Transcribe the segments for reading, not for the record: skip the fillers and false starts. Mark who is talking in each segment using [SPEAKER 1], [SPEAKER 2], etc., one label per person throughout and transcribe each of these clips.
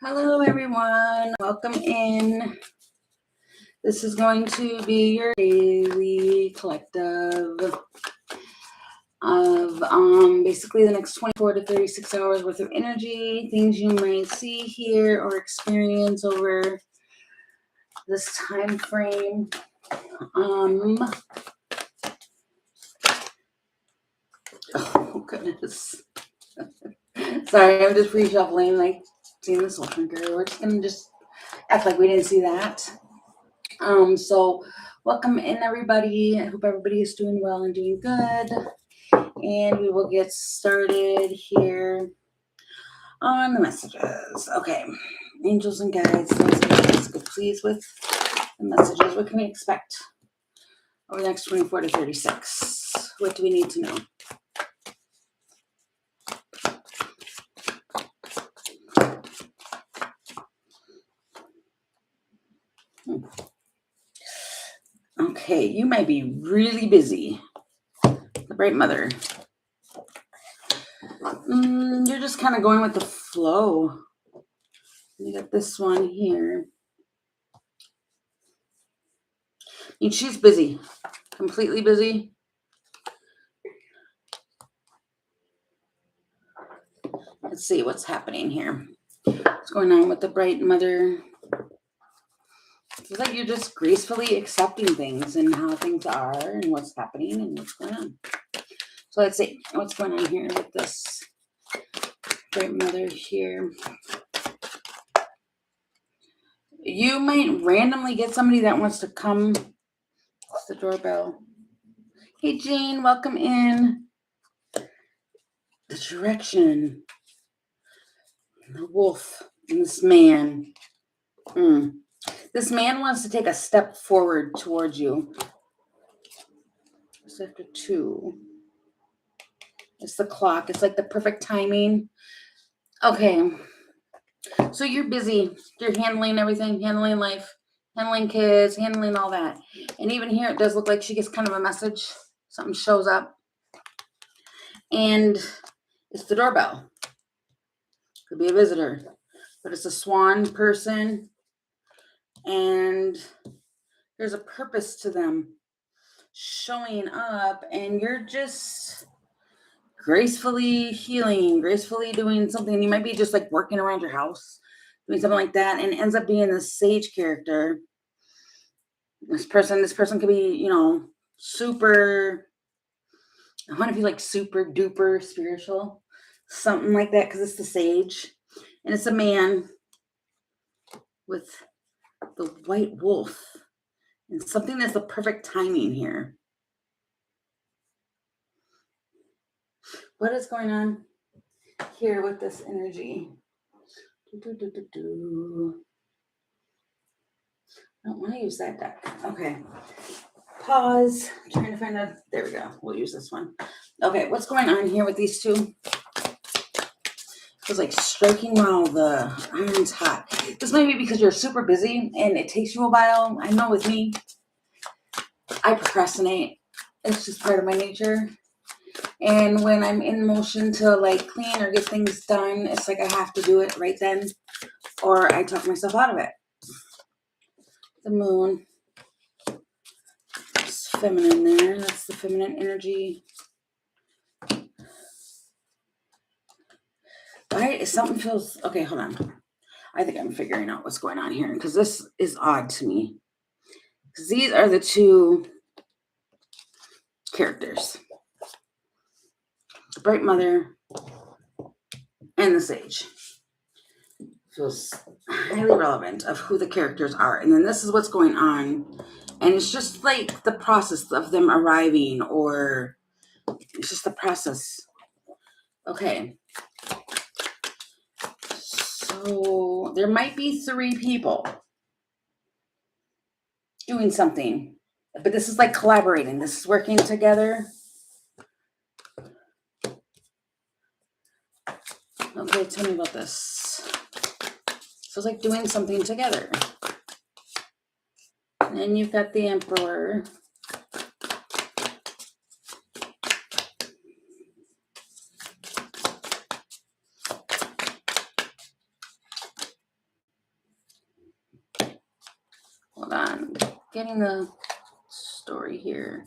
[SPEAKER 1] Hello, everyone. Welcome in. This is going to be your daily collective of basically the next 24 to 36 hours worth of energy, things you might see, hear, or experience over this time frame. Oh, goodness. Sorry, I'm just pre-shuffling, like seeing the soul drinker. We're just going to just act like we didn't see that. So welcome in, everybody. I hope everybody is doing well and doing good. And we will get started here on the messages. Okay, angels and guides, let's go please with the messages. What can we expect over the next 24 to 36? What do we need to know? Okay, you might be really busy. The Bright Mother. You're just kind of going with the flow. You got this one here. And she's busy, completely busy. Let's see what's happening here. What's going on with the Bright Mother? It's like you're just gracefully accepting things and how things are and what's happening and what's going on. So let's see what's going on here with this Bright Mother here. You might randomly get somebody that wants to come. It's the doorbell. Hey, Jane, welcome in. The direction. The wolf and this man. This man wants to take a step forward towards you. It's after 2. It's the clock. It's like the perfect timing. Okay. So you're busy. You're handling everything, handling life, handling kids, handling all that. And even here, it does look like she gets kind of a message. Something shows up. And it's the doorbell. Could be a visitor. But it's a swan person. And there's a purpose to them showing up. And you're just gracefully healing, gracefully doing something. You might be just like working around your house, doing something like that, and it ends up being the sage character. This person could be, super, I want to be like super duper spiritual, something like that, because it's the sage. And it's a man with the white wolf and something that's the perfect timing here. What is going on here with this energy? I don't want to use that deck. Okay. Pause. I'm trying to find a. There we go. We'll use this one. Okay. What's going on here with these two? It's like striking while the iron's hot. This might be because you're super busy and it takes you a while. I know with me, I procrastinate. It's just part of my nature. And when I'm in motion to like clean or get things done, it's like I have to do it right then, or I talk myself out of it. The moon. It's feminine there. That's the feminine energy. Why? Something feels... Okay, hold on. I think I'm figuring out what's going on here because this is odd to me. Because these are the two characters. The Bright Mother and the Sage. Feels highly relevant of who the characters are. And then this is what's going on. And it's just like the process of them arriving, or it's just the process. Okay. So there might be 3 people doing something. But this is like collaborating. This is working together. Okay, tell me about this. So it's like doing something together. And then you've got the Emperor. getting the story here.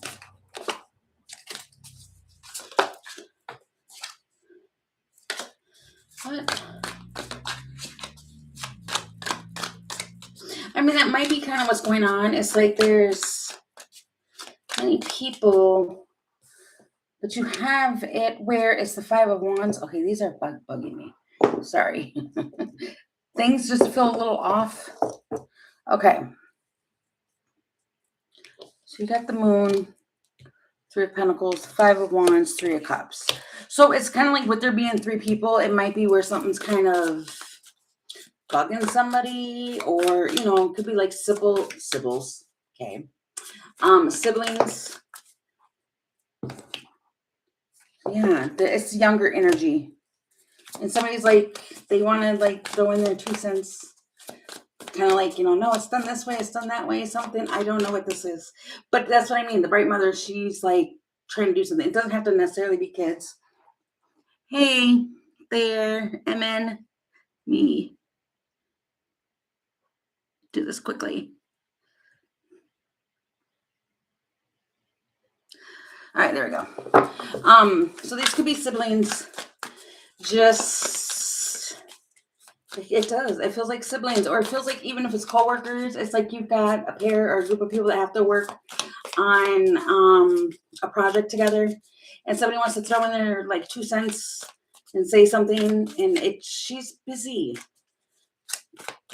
[SPEAKER 1] What? I mean, that might be kind of what's going on. It's like there's many people, but you have it where it's the Five of Wands. Okay, these are bugging me. Sorry. Things just feel a little off. Okay. So you got the Moon, Three of Pentacles, Five of Wands, Three of Cups. So it's kind of like with there being three people, it might be where something's kind of bugging somebody, or, you know, it could be like siblings. Okay. Siblings. Yeah, it's younger energy. And somebody's like, they want to like throw in their 2 cents. Kind of like, you know, no, it's done this way, it's done that way, something. I don't know what this is. But that's what I mean. The bright mother, she's like trying to do something. It doesn't have to necessarily be kids. Hey, there, MN, me. Do this quickly. All right, there we go. So these could be siblings. Just, it does. It feels like siblings, or it feels like even if it's coworkers, it's like you've got a pair or a group of people that have to work on a project together, and somebody wants to throw in their like 2 cents and say something, and she's busy.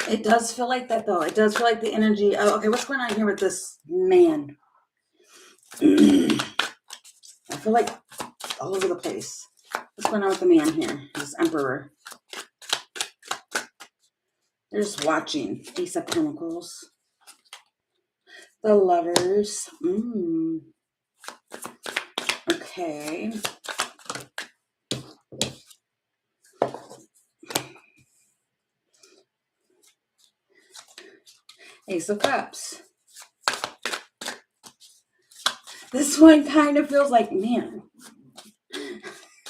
[SPEAKER 1] It does feel like that though. It does feel like the energy. Oh, okay, what's going on here with this man? I feel like all over the place. What's going on with the man here? This Emperor. They're just watching. Ace of Pentacles. The Lovers. Okay. Ace of Cups. This one kind of feels like, man.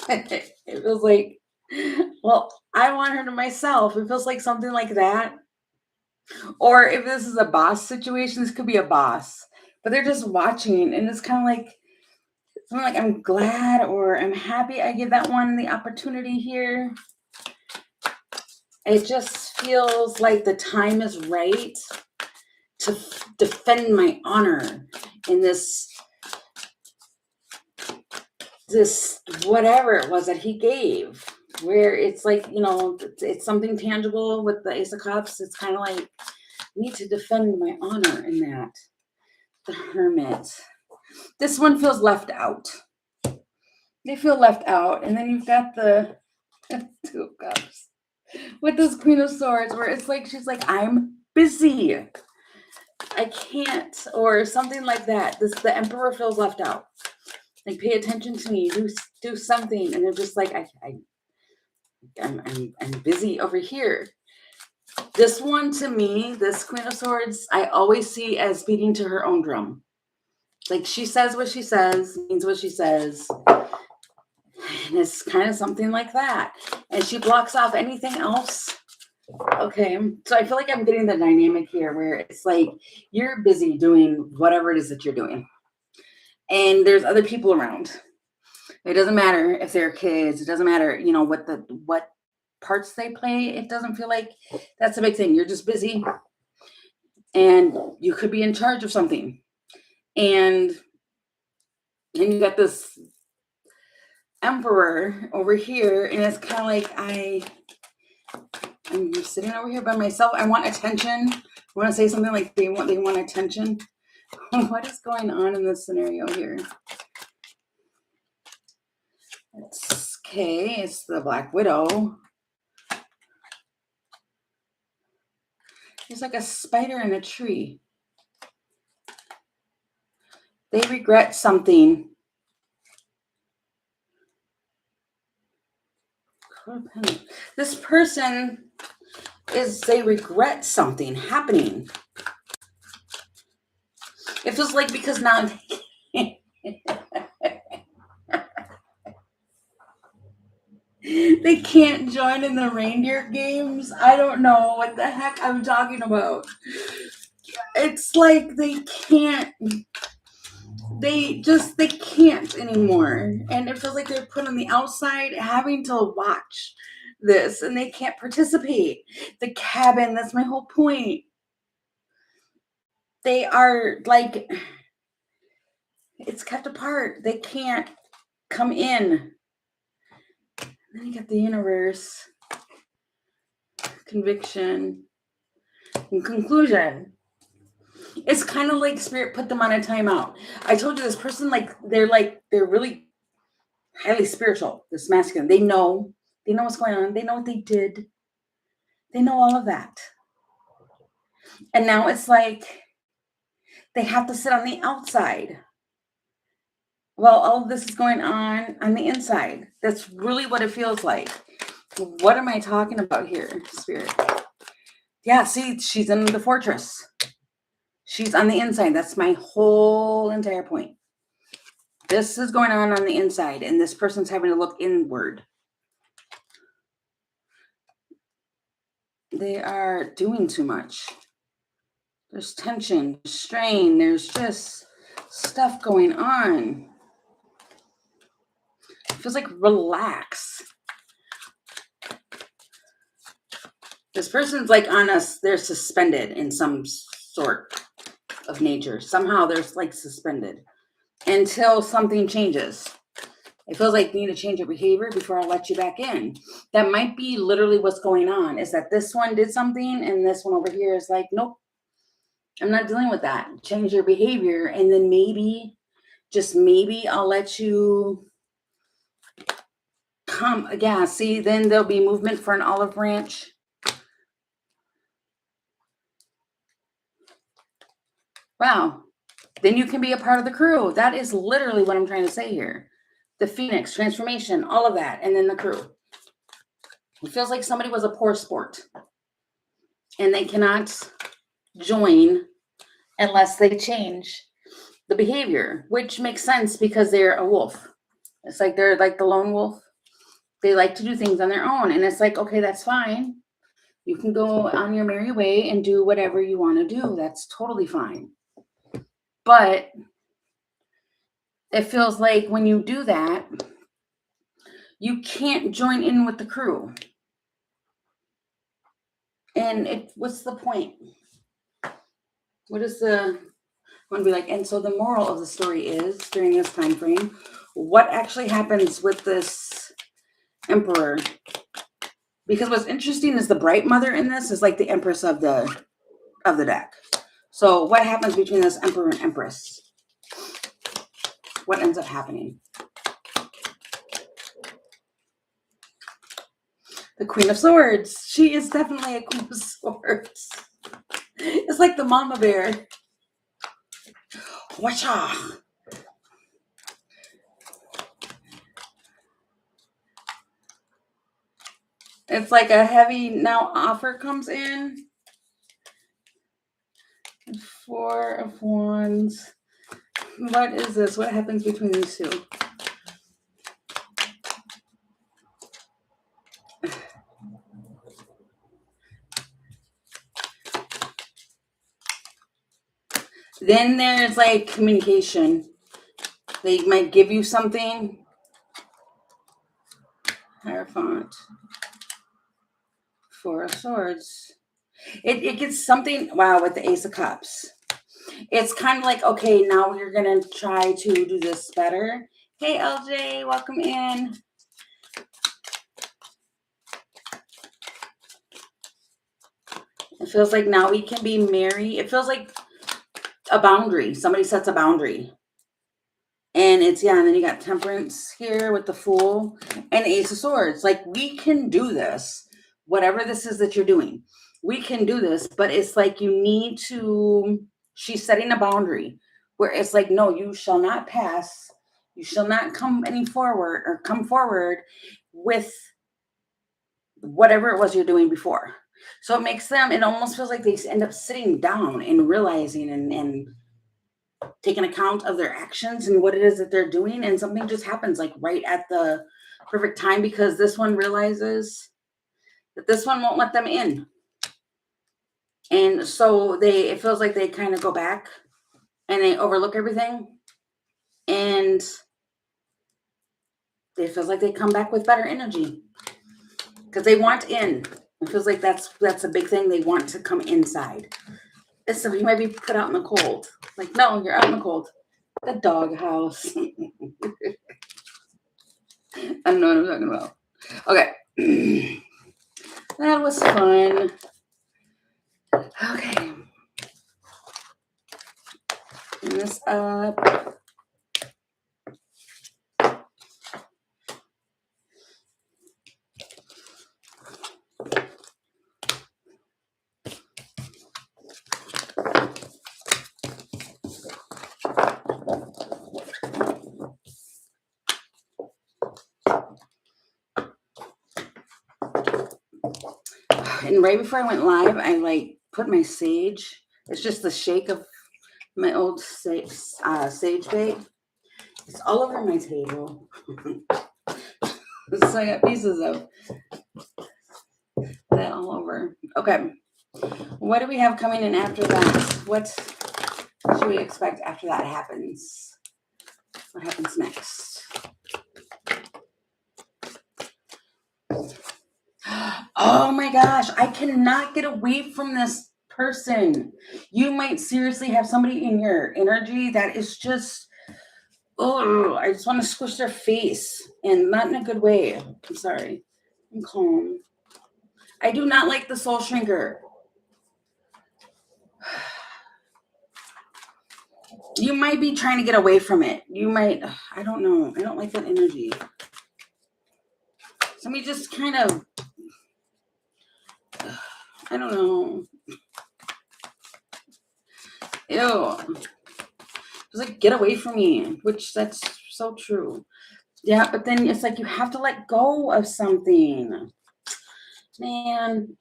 [SPEAKER 1] It feels like, well, I want her to myself. It feels like something like that. Or if this is a boss situation, this could be a boss. But they're just watching, and it's kind of like, something like, I'm glad or I'm happy I give that one the opportunity here. It just feels like the time is right to defend my honor in this whatever it was that he gave, where it's like, you know, it's something tangible with the Ace of Cups. It's kind of like, I need to defend my honor in that. The Hermit. This one feels left out. They feel left out. And then you've got the Two of Cups with this Queen of Swords, where it's like, she's like, I'm busy, I can't, or something like that. The Emperor feels left out. Like, pay attention to me, do something. And they're just like, I'm busy over here. This one, to me, this Queen of Swords, I always see as beating to her own drum. Like, she says what she says, means what she says. And it's kind of something like that. And she blocks off anything else. Okay, so I feel like I'm getting the dynamic here where it's like you're busy doing whatever it is that you're doing. And there's other people around. It doesn't matter if they're kids. It doesn't matter, you know, what parts they play. It doesn't feel like that's a big thing. You're just busy. And you could be in charge of something. And then you got this Emperor over here. And it's kind of like I'm just sitting over here by myself. I want attention. I want to say something like they want attention. What is going on in this scenario here? It's okay. It's the Black Widow. There's like a spider in a tree. They regret something. This person they regret something happening. It feels like because now they can't join in the reindeer games. I don't know what the heck I'm talking about. It's like they can't, they can't anymore. And it feels like they're put on the outside having to watch this and they can't participate. The cabin, that's my whole point. They are like, it's kept apart. They can't come in. Then you got the universe, conviction, and conclusion. It's kind of like spirit put them on a timeout. I told you this person, they're really highly spiritual, this masculine. They know what's going on. They know what they did. They know all of that. And now it's like they have to sit on the outside while all of this is going on the inside. That's really what it feels like. What am I talking about here, spirit? Yeah, see, she's in the fortress. She's on the inside. That's my whole entire point. This is going on the inside, and this person's having to look inward. They are doing too much. There's tension, strain. There's just stuff going on. It feels like relax. This person's like on us. They're suspended in some sort of nature. Somehow they're like suspended until something changes. It feels like you need to change your behavior before I let you back in. That might be literally what's going on, is that this one did something and this one over here is like, nope, I'm not dealing with that. Change your behavior, and then maybe, just maybe, I'll let you come. Yeah, see, then there'll be movement for an olive branch. Wow. Then you can be a part of the crew. That is literally what I'm trying to say here. The Phoenix, transformation, all of that, and then the crew. It feels like somebody was a poor sport and they cannot join unless they change the behavior, which makes sense because they're a wolf. It's like they're like the lone wolf. They like to do things on their own. And it's like, okay, that's fine. You can go on your merry way and do whatever you want to do. That's totally fine. But it feels like when you do that, you can't join in with the crew. And what's the point? What is I want to be like, and so the moral of the story is, during this time frame, what actually happens with this emperor? Because what's interesting is the bright mother in this is like the empress of the deck. So what happens between this emperor and empress? What ends up happening? The Queen of Swords. She is definitely a Queen of Swords. It's like the mama bear. Watcha. It's like a heavy now offer comes in. 4 of Wands. What is this? What happens between these two? Then there's like communication. They might give you something. Hierophant. 4 of Swords. It gets something, wow, with the Ace of Cups. It's kind of like, okay, now you're going to try to do this better. Hey, LJ, welcome in. It feels like now we can be merry. It feels like a boundary. Somebody sets a boundary. And it's, yeah, and then you got Temperance here with the Fool and Ace of Swords. Like, we can do this. Whatever this is that you're doing, we can do this. But it's like you need to, she's setting a boundary where it's like, no, you shall not pass. You shall not come forward with whatever it was you're doing before. So it makes them, it almost feels like they end up sitting down and realizing and taking account of their actions and what it is that they're doing. And something just happens like right at the perfect time, because this one realizes that this one won't let them in. And so it feels like they kind of go back and they overlook everything. And it feels like they come back with better energy because they want in. It feels like that's a big thing. They want to come inside. So you might be put out in the cold. Like, no, you're out in the cold. The doghouse. I don't know what I'm talking about. Okay. That was fun. Okay. Clean this up. And right before I went live, I like put my sage. It's just the shake of my old sage bait. It's all over my table. So I got pieces of that all over. Okay. What do we have coming in after that? What should we expect after that happens? What happens next? Oh my gosh, I cannot get away from this person. You might seriously have somebody in your energy that is just, oh, I just want to squish their face, and not in a good way. I'm sorry. I'm calm. I do not like the soul shrinker. You might be trying to get away from it. You might, I don't know. I don't like that energy. Somebody just kind of, I don't know. Ew. It's like, get away from me, which that's so true. Yeah, but then it's like you have to let go of something. Man,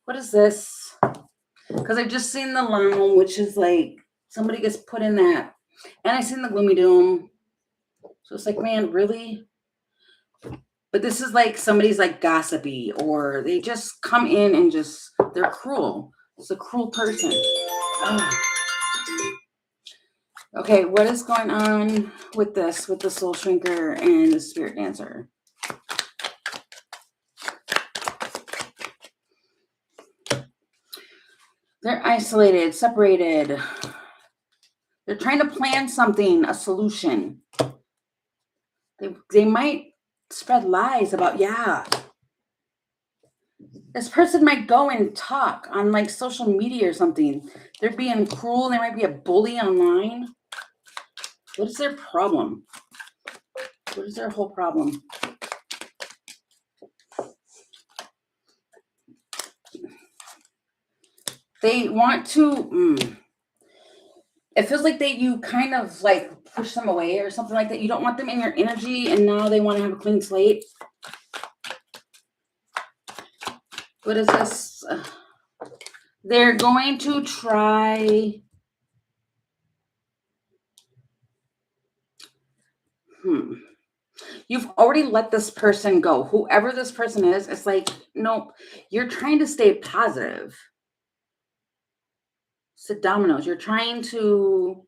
[SPEAKER 1] what is this? Because I've just seen the lounge, which is like somebody gets put in that. And I've seen the gloomy doom. So it's like, man, really? But this is like somebody's like gossipy, or they just come in and just, they're cruel. It's a cruel person. Oh. Okay, what is going on with this, with the soul shrinker and the spirit dancer? They're isolated, separated. They're trying to plan something, a solution. They might spread lies about, yeah. This person might go and talk on like social media or something. They're being cruel. They might be a bully online. What is their problem? What is their whole problem? They want to, it feels like you kind of like push them away or something like that. You don't want them in your energy, and now they want to have a clean slate. What is this? They're going to try. You've already let this person go. Whoever this person is, it's like, nope, you're trying to stay positive. It's the dominoes. You're trying to,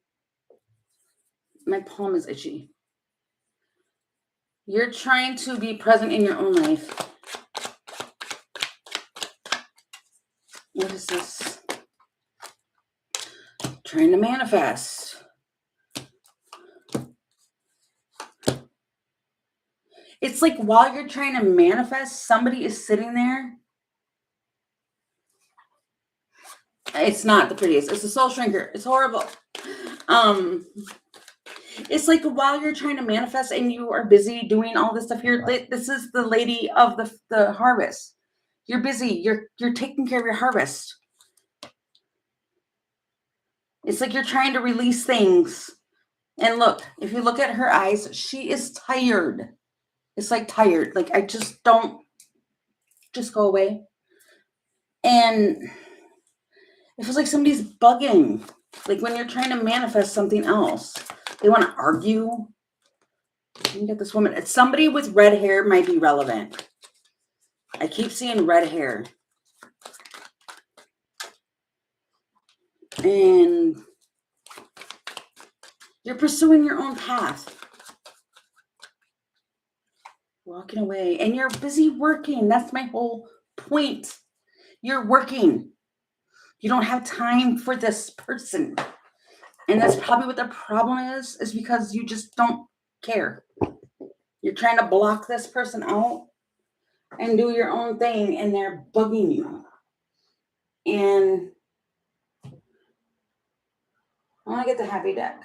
[SPEAKER 1] my palm is itchy. You're trying to be present in your own life. What is this? Trying to manifest. It's like while you're trying to manifest, somebody is sitting there. It's not the prettiest. It's a soul shrinker. It's horrible. It's like while you're trying to manifest and you are busy doing all this stuff here, this is the lady of the harvest. You're busy. You're taking care of your harvest. It's like you're trying to release things. And look, if you look at her eyes, she is tired. It's like tired. Like, I just don't, just go away. And it feels like somebody's bugging. Like when you're trying to manifest something else. They want to argue. Let me get this woman. It's somebody with red hair might be relevant. I keep seeing red hair. And you're pursuing your own path. Walking away. And you're busy working. That's my whole point. You're working. You don't have time for this person. And that's probably what the problem is because you just don't care. You're trying to block this person out and do your own thing, and they're bugging you. And I want to get the happy deck.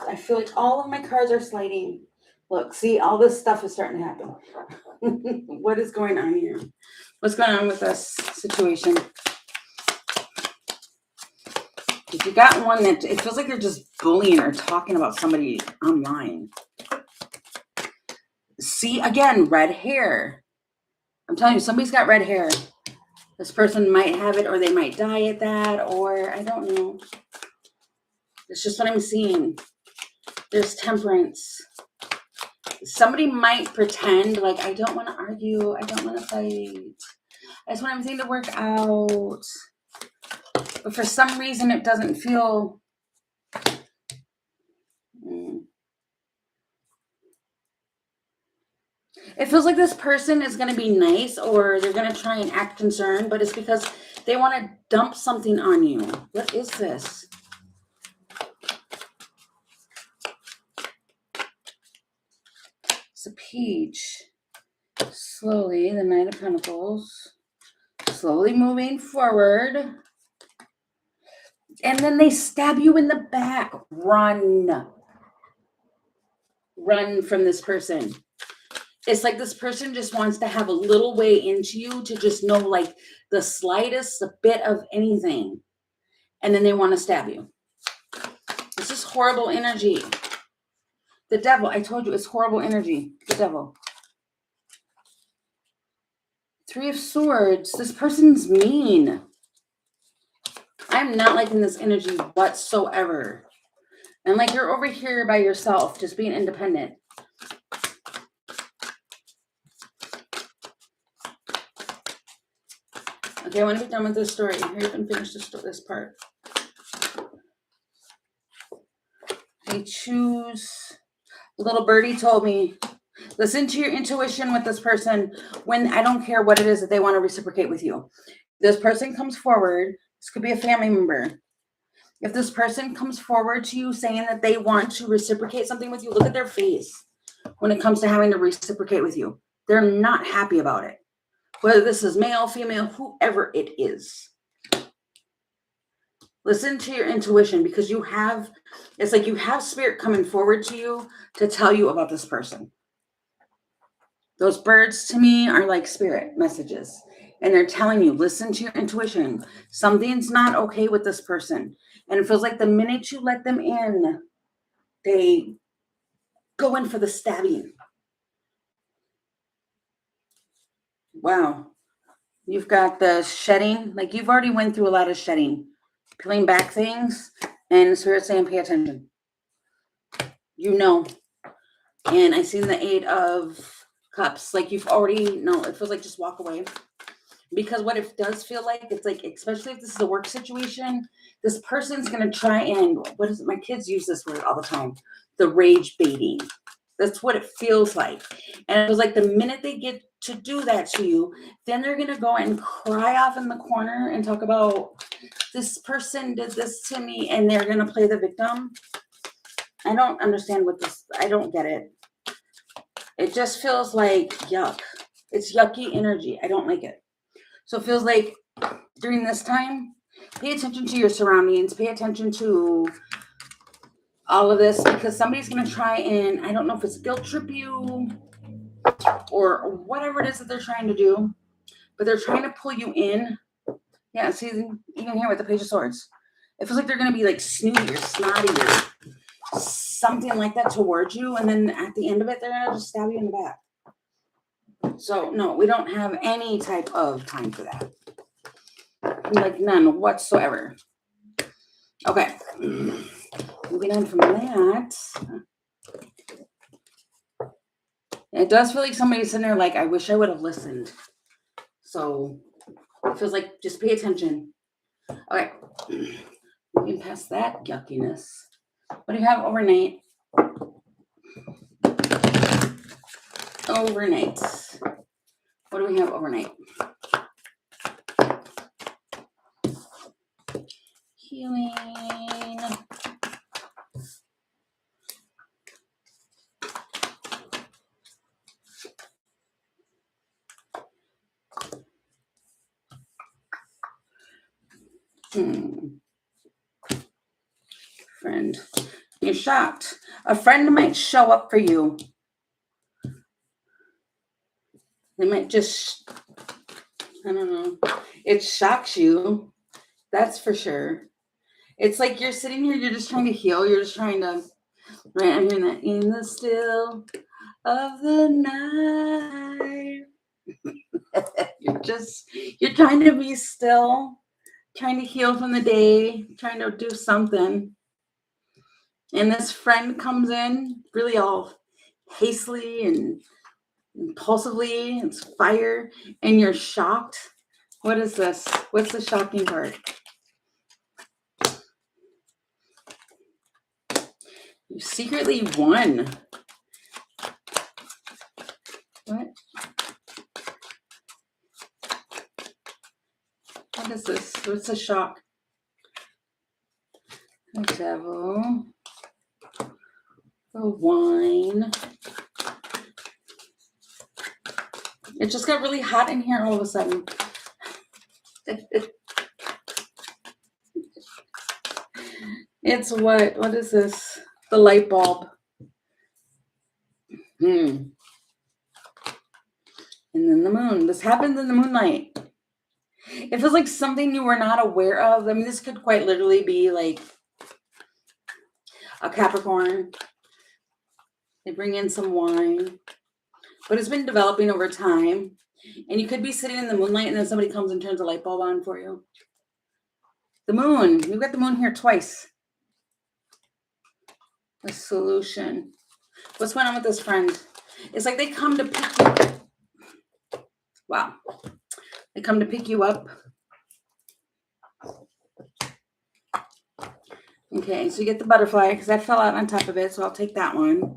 [SPEAKER 1] I feel like all of my cards are sliding. Look, see, all this stuff is starting to happen. What is going on here? What's going on with this situation? If you got one that it feels like they're just bullying or talking about somebody online. See, again, red hair. I'm telling you, somebody's got red hair. This person might have it, or they might die at that, or I don't know. It's just what I'm seeing. There's temperance. Somebody might pretend like, I don't want to argue. I don't want to fight. I just want everything to work out. But for some reason, it doesn't feel... It feels like this person is going to be nice, or they're going to try and act concerned, but it's because they want to dump something on you. What is this? It's a peach. Slowly, the Knight of Pentacles. Slowly moving forward. And then they stab you in the back. Run. Run from this person. It's like this person just wants to have a little way into you to just know like the slightest bit of anything. And then they want to stab you. This is horrible energy. The devil, I told you, it's horrible energy. The devil. Three of Swords. This person's mean. I'm not liking this energy whatsoever. And like you're over here by yourself, just being independent. Okay, I want to be done with this story. Hurry up and finish this part. I choose. Little birdie told me, listen to your intuition with this person when I don't care what it is that they want to reciprocate with you. This person comes forward. This could be a family member. If this person comes forward to you saying that they want to reciprocate something with you, look at their face when it comes to having to reciprocate with you. They're not happy about it. Whether this is male, female, whoever it is. Listen to your intuition because you have, it's like you have spirit coming forward to you to tell you about this person. Those birds to me are like spirit messages. And they're telling you, listen to your intuition. Something's not okay with this person. And it feels like the minute you let them in, they go in for the stabbing. Wow. You've got the shedding. Like you've already went through a lot of shedding. Peeling back things. And Spirit saying, pay attention. You know. And I see the 8 of Cups. Like you've already know. It feels like just walk away. Because what it does feel like, it's like, especially if this is a work situation, this person's going to try and, what is it? My kids use this word all the time. The rage baiting. That's what it feels like. And it was like the minute they get to do that to you, then they're going to go and cry off in the corner and talk about this person did this to me, and they're going to play the victim. I don't understand what this, I don't get it. It just feels like yuck. It's yucky energy. I don't like it. So it feels like during this time, pay attention to your surroundings. Pay attention to all of this because somebody's going to try and, I don't know if it's guilt trip you or whatever it is that they're trying to do, but they're trying to pull you in. Yeah, see, even here with the Page of Swords. It feels like they're going to be like snooty or snotty or something like that towards you. And then at the end of it, they're going to just stab you in the back. So, no, we don't have any type of time for that. Like none whatsoever. Okay. Moving on from that. It does feel like somebody's sitting there like, I wish I would have listened. So it feels like just pay attention. Okay. Moving past that yuckiness. What do you have overnight? Overnight. What do we have overnight? Healing. Friend. You're shocked. A friend might show up for you. They might just, I don't know. It shocks you. That's for sure. It's like you're sitting here, you're just trying to heal. You're just trying to, right? I'm hearing that in the still of the night. You're trying to be still, trying to heal from the day, trying to do something. And this friend comes in really all hastily and impulsively. It's fire, and you're shocked. What is this? What's the shocking part? You secretly won. What? What is this? What's the shock? The devil. The wine. It just got really hot in here all of a sudden. It's what? What is this? The light bulb. And then the moon. This happens in the moonlight. It feels like something you were not aware of. I mean, this could quite literally be like a Capricorn. They bring in some wine. But it's been developing over time. And you could be sitting in the moonlight and then somebody comes and turns a light bulb on for you. The moon. We've got the moon here twice. The solution. What's going on with this friend? It's like they come to pick you up. Wow. They come to pick you up. Okay, so you get the butterfly because that fell out on top of it, so I'll take that one.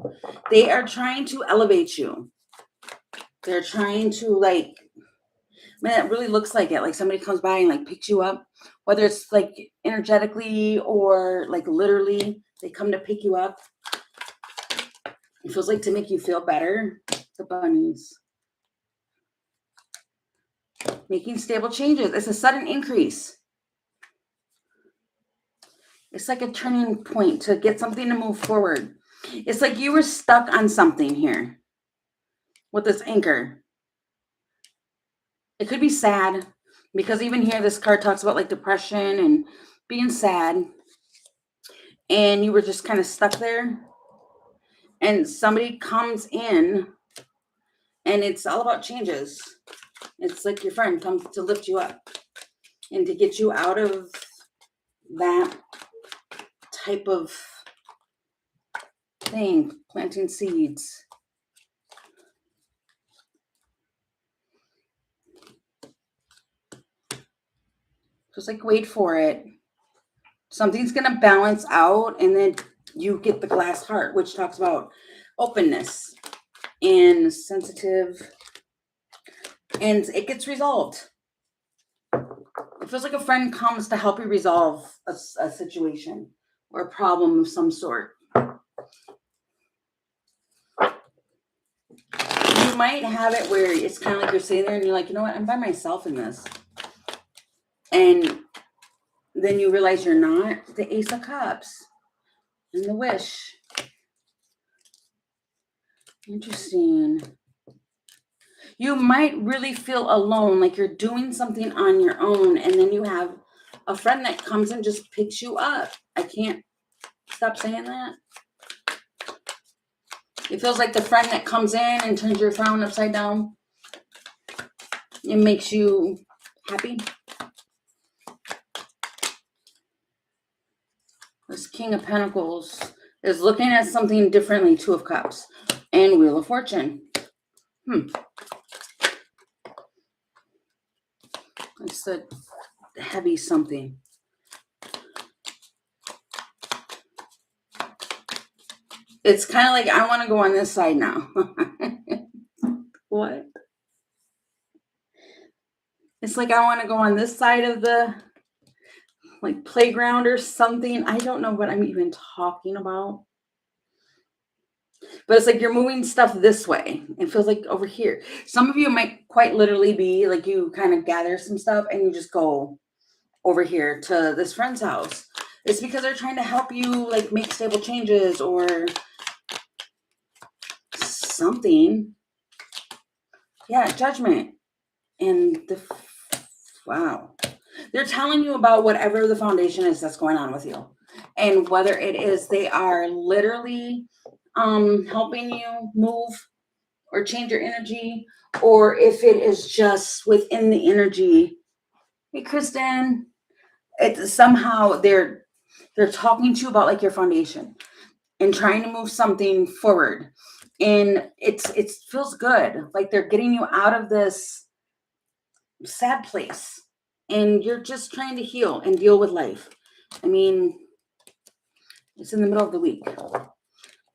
[SPEAKER 1] They are trying to elevate you. They're trying to, like, man, it really looks like it. Like somebody comes by and like picks you up, whether it's like energetically or like literally, they come to pick you up. It feels like to make you feel better. The bunnies. Making stable changes. It's a sudden increase. It's like a turning point to get something to move forward. It's like you were stuck on something here with this anchor. It could be sad because even here, this card talks about like depression and being sad. And you were just kind of stuck there. And somebody comes in and it's all about changes. It's like your friend comes to lift you up and to get you out of that type of thing, planting seeds. Just like wait for it. Something's going to balance out and then you get the glass heart, which talks about openness and sensitive, and it gets resolved. It feels like a friend comes to help you resolve a situation or a problem of some sort. You might have it where it's kind of like you're sitting there and you're like, you know what, I'm by myself in this. And then you realize you're not. The Ace of Cups and the Wish. Interesting. You might really feel alone, like you're doing something on your own, and then you have a friend that comes and just picks you up. I can't stop saying that. It feels like the friend that comes in and turns your frown upside down. It makes you happy. This King of Pentacles is looking at something differently. Two of Cups and Wheel of Fortune. It's the heavy something. It's kind of like I want to go on this side now. What? It's like I want to go on this side of the like playground or something. I don't know what I'm even talking about. But it's like you're moving stuff this way. It feels like over here. Some of you might quite literally be like you kind of gather some stuff and you just go over here to this friend's house. It's because they're trying to help you like make stable changes or something. Yeah, judgment. And wow. They're telling you about whatever the foundation is that's going on with you. And whether it is they are literally helping you move or change your energy, or if it is just within the energy. Hey, Kristen, it's somehow they're talking to you about like your foundation and trying to move something forward, and it feels good, like they're getting you out of this sad place, and you're just trying to heal and deal with life. I mean, it's in the middle of the week,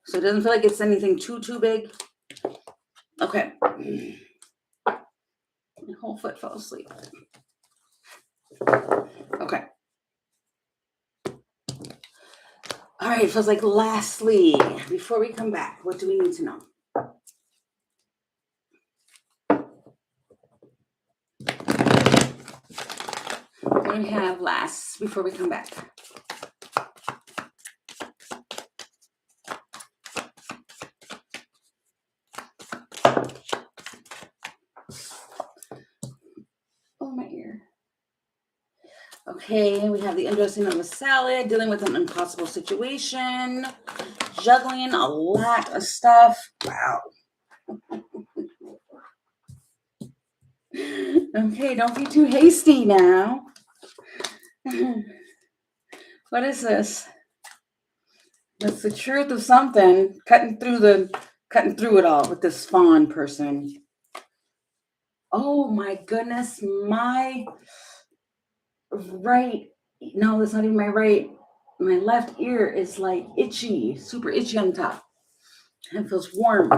[SPEAKER 1] so it doesn't feel like it's anything too big. Okay. My whole foot fell asleep. Okay. All right, it feels like lastly, before we come back, what do we need to know? What do we have last before we come back? Oh, my ear. Okay, we have the undressing of a salad, dealing with an impossible situation, juggling a lot of stuff. Wow. Okay, don't be too hasty now. What is this? That's the truth of something. Cutting through it all with this Fawn person. Oh my goodness, my right. No, that's not even my right. My left ear is like itchy, super itchy on top. It feels warm.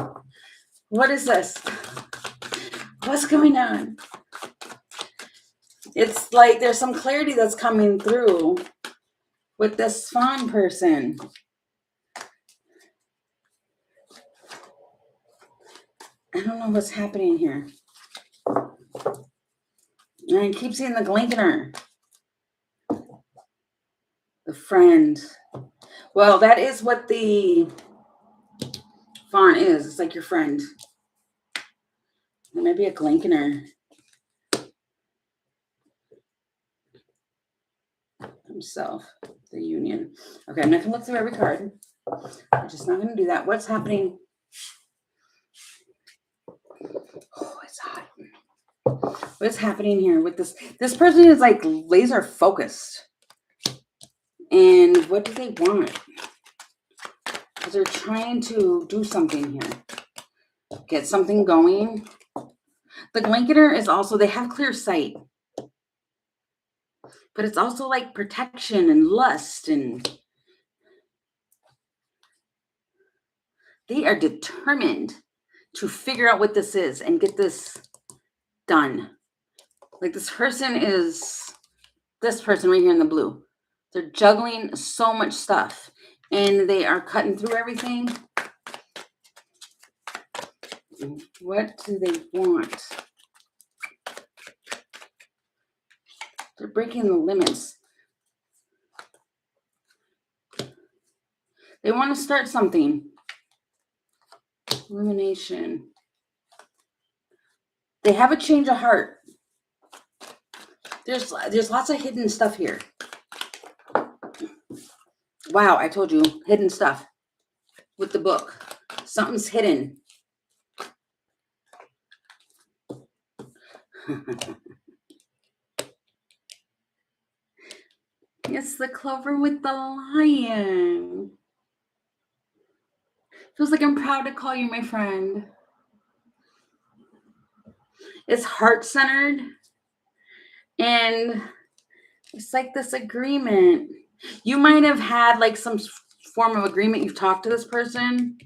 [SPEAKER 1] What is this? What's going on? It's like there's some clarity that's coming through with this Fawn person. I don't know what's happening here. And I keep seeing the Glinkener. The friend. Well, that is what the Fawn is. It's like your friend. It might be a Glinkener. Himself. The Union. Okay, I'm not going to look through every card. I'm just not going to do that. What's happening? Oh, it's hot. What's happening here with this? This person is like laser focused. And what do they want? Because they're trying to do something here. Get something going. The Glinkener is also, they have clear sight. But it's also like protection and lust, and they are determined to figure out what this is and get this done. Like this person right here in the blue. They're juggling so much stuff and they are cutting through everything. What do they want? They're breaking the limits. They want to start something. Illumination. They have a change of heart. There's lots of hidden stuff here. Wow, I told you, hidden stuff with the book. Something's hidden. It's the clover with the lion. Feels like I'm proud to call you my friend. It's heart-centered. And it's like this agreement. You might have had like some form of agreement. You've talked to this person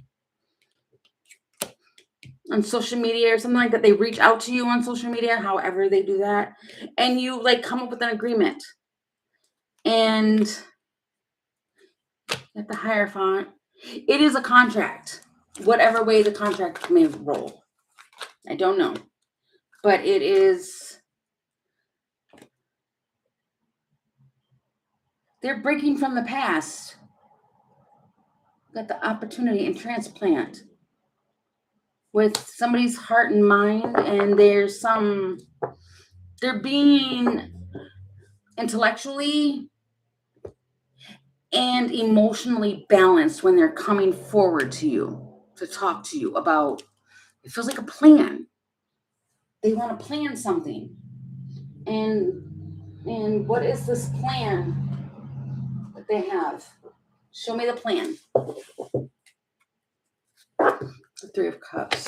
[SPEAKER 1] on social media or something like that. They reach out to you on social media, however they do that. And you like come up with an agreement. And at the Hierophant, it is a contract. Whatever way the contract may roll. I don't know. But it is, they're breaking from the past. Got the opportunity and transplant with somebody's heart and mind, and they're being intellectually and emotionally balanced when they're coming forward to you to talk to you about, it feels like a plan. They want to plan something. And what is this plan that they have? Show me the plan. The Three of Cups.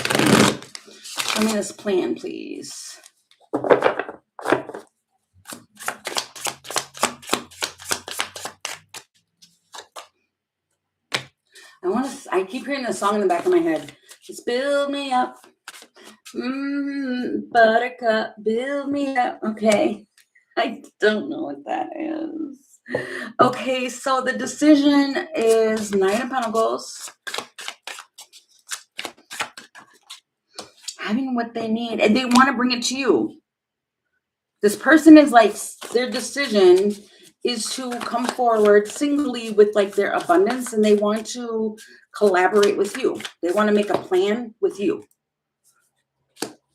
[SPEAKER 1] Show me this plan, please. I keep hearing this song in the back of my head. Just build me up. Buttercup, build me up. Okay. I don't know what that is. Okay, so the decision is Nine of Pentacles. Having what they need, and they want to bring it to you. This person is like, their decision is to come forward singly with like their abundance, and they want to collaborate with you. They want to make a plan with you.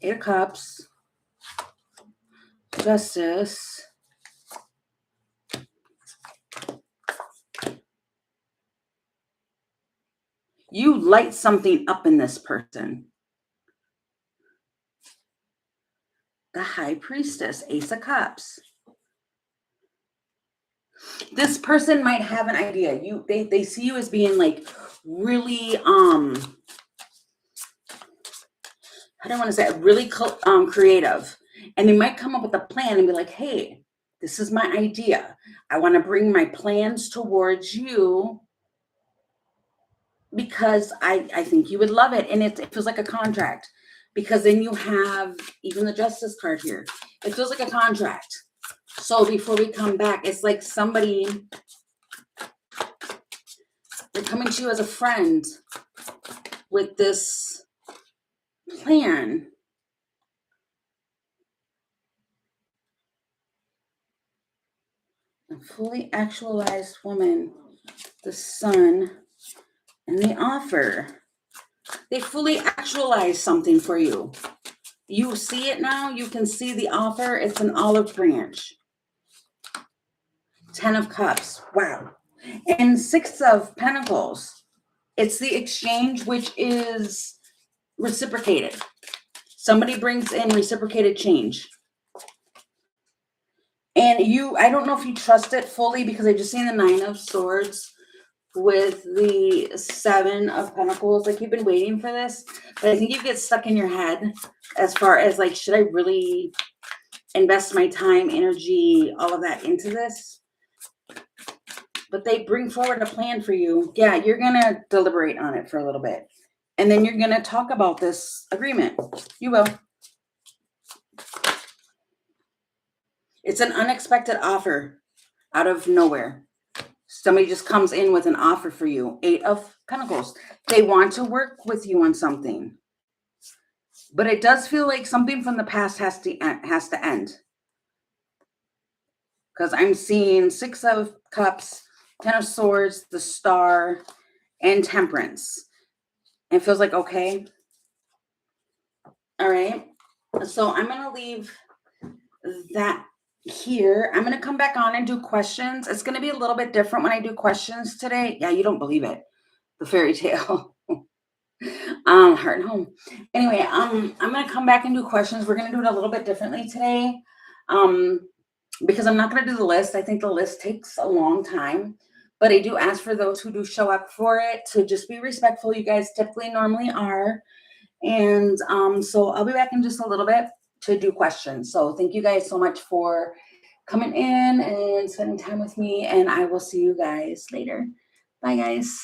[SPEAKER 1] Eight of Cups. Justice. You light something up in this person. The High Priestess, Ace of Cups. This person might have an idea. They see you as being like really how do I want to say it? Really creative. And they might come up with a plan and be like, hey, this is my idea. I want to bring my plans towards you because I think you would love it. And it feels like a contract, because then you have even the Justice card here. It feels like a contract. So before we come back, it's like somebody, they're coming to you as a friend with this plan. A fully actualized woman, the Sun, and the Offer. They fully actualize something for you. You see it now. You can see the Offer. It's an olive branch. 10 of Cups. Wow. And 6 of Pentacles. It's the exchange, which is reciprocated. Somebody brings in reciprocated change. And I don't know if you trust it fully, because I just seen the 9 of Swords with the 7 of Pentacles. Like, you've been waiting for this, but I think you get stuck in your head as far as like, should I really invest my time, energy, all of that into this? But they bring forward a plan for you. Yeah, you're going to deliberate on it for a little bit. And then you're going to talk about this agreement. You will. It's an unexpected offer out of nowhere. Somebody just comes in with an offer for you. 8 of Pentacles. They want to work with you on something. But it does feel like something from the past has to end. Because I'm seeing 6 of Cups, 10 of Swords, the Star, and Temperance. It feels like, okay. All right. So I'm going to leave that here. I'm going to come back on and do questions. It's going to be a little bit different when I do questions today. Yeah, you don't believe it. The fairy tale. Heart and home. Anyway, I'm going to come back and do questions. We're going to do it a little bit differently today. Because I'm not going to do the list. I think the list takes a long time. But I do ask for those who do show up for it to just be respectful. You guys typically normally are. And so I'll be back in just a little bit. to do questions. So thank you guys so much for coming in and spending time with me, and I will see you guys later. Bye, guys.